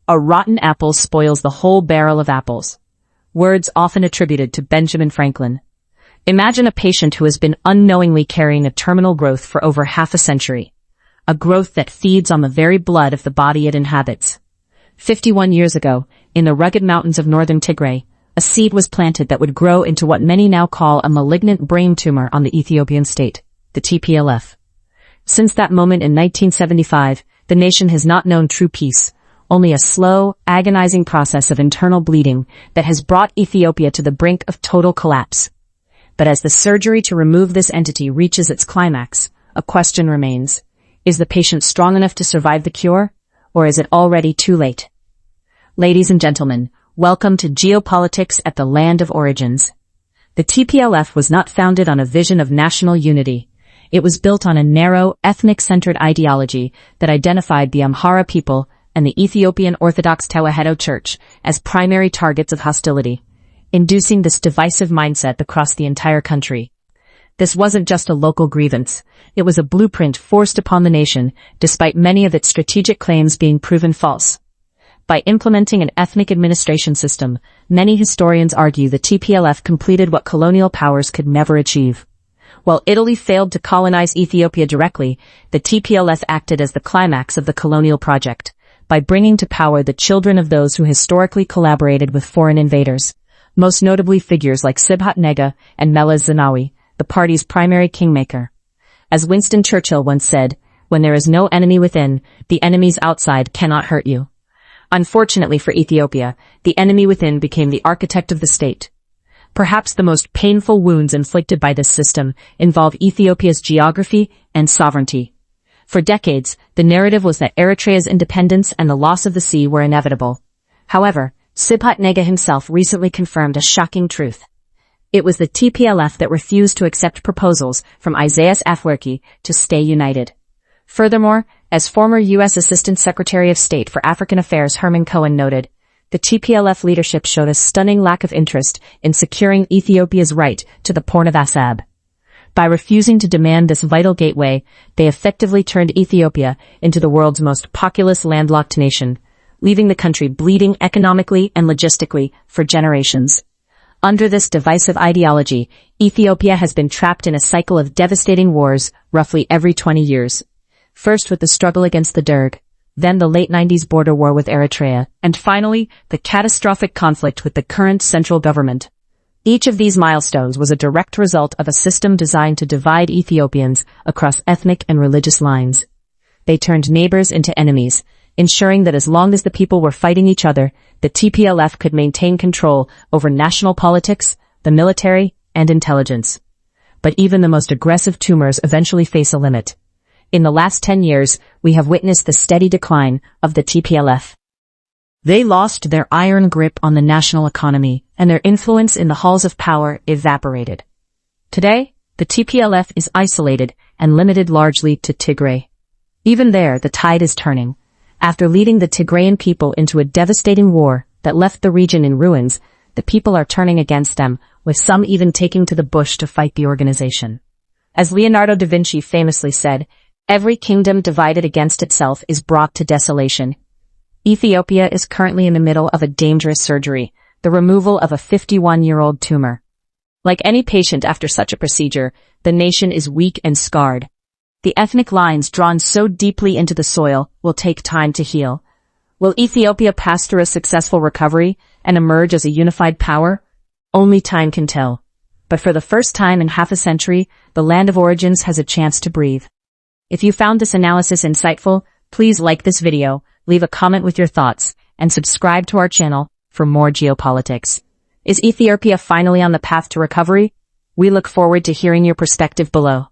A rotten apple spoils the whole barrel of apples. Words often attributed to Benjamin Franklin. Imagine a patient who has been unknowingly carrying a terminal growth for over half a century. A growth that feeds on the very blood of the body it inhabits. 51 years ago, in the rugged mountains of northern Tigray, a seed was planted that would grow into what many now call a malignant brain tumor on the Ethiopian state, the TPLF. Since that moment in 1975, the nation has not known true peace, only a slow, agonizing process of internal bleeding that has brought Ethiopia to the brink of total collapse. But as the surgery to remove this entity reaches its climax, a question remains. Is the patient strong enough to survive the cure, or is it already too late? Ladies and gentlemen, welcome to Geopolitics at the Land of Origins. The TPLF was not founded on a vision of national unity. It was built on a narrow, ethnic-centered ideology that identified the Amhara people and the Ethiopian Orthodox Tewahedo Church as primary targets of hostility, inducing this divisive mindset across the entire country. This wasn't just a local grievance. It was a blueprint forced upon the nation, despite many of its strategic claims being proven false. By implementing an ethnic administration system, many historians argue the TPLF completed what colonial powers could never achieve. While Italy failed to colonize Ethiopia directly, the TPLF acted as the climax of the colonial project, by bringing to power the children of those who historically collaborated with foreign invaders, most notably figures like Sibhat Nega and Meles Zenawi, the party's primary kingmaker. As Winston Churchill once said, when there is no enemy within, the enemies outside cannot hurt you. Unfortunately for Ethiopia, the enemy within became the architect of the state. Perhaps the most painful wounds inflicted by this system involve Ethiopia's geography and sovereignty. For decades, the narrative was that Eritrea's independence and the loss of the sea were inevitable. However, Sibhat Nega himself recently confirmed a shocking truth. It was the TPLF that refused to accept proposals from Isaias Afwerki to stay united. Furthermore, as former U.S. Assistant Secretary of State for African Affairs Herman Cohen noted, the TPLF leadership showed a stunning lack of interest in securing Ethiopia's right to the Port of Assab. By refusing to demand this vital gateway, they effectively turned Ethiopia into the world's most populous landlocked nation, leaving the country bleeding economically and logistically for generations. Under this divisive ideology, Ethiopia has been trapped in a cycle of devastating wars roughly every 20 years. First with the struggle against the Derg, then the late 90s border war with Eritrea, and finally, the catastrophic conflict with the current central government. Each of these milestones was a direct result of a system designed to divide Ethiopians across ethnic and religious lines. They turned neighbors into enemies, ensuring that as long as the people were fighting each other, the TPLF could maintain control over national politics, the military, and intelligence. But even the most aggressive tumors eventually face a limit. In the last 10 years, we have witnessed the steady decline of the TPLF. They lost their iron grip on the national economy, and their influence in the halls of power evaporated. Today, the TPLF is isolated and limited largely to Tigray. Even there, the tide is turning. After leading the Tigrayan people into a devastating war that left the region in ruins, the people are turning against them, with some even taking to the bush to fight the organization. As Leonardo da Vinci famously said, "Every kingdom divided against itself is brought to desolation." Ethiopia is currently in the middle of a dangerous surgery, the removal of a 51-year-old tumor. Like any patient after such a procedure, the nation is weak and scarred. The ethnic lines drawn so deeply into the soil will take time to heal. Will Ethiopia pass through a successful recovery and emerge as a unified power? Only time can tell. But for the first time in half a century, the Land of Origins has a chance to breathe. If you found this analysis insightful, please like this video, leave a comment with your thoughts, and subscribe to our channel for more geopolitics. Is Ethiopia finally on the path to recovery? We look forward to hearing your perspective below.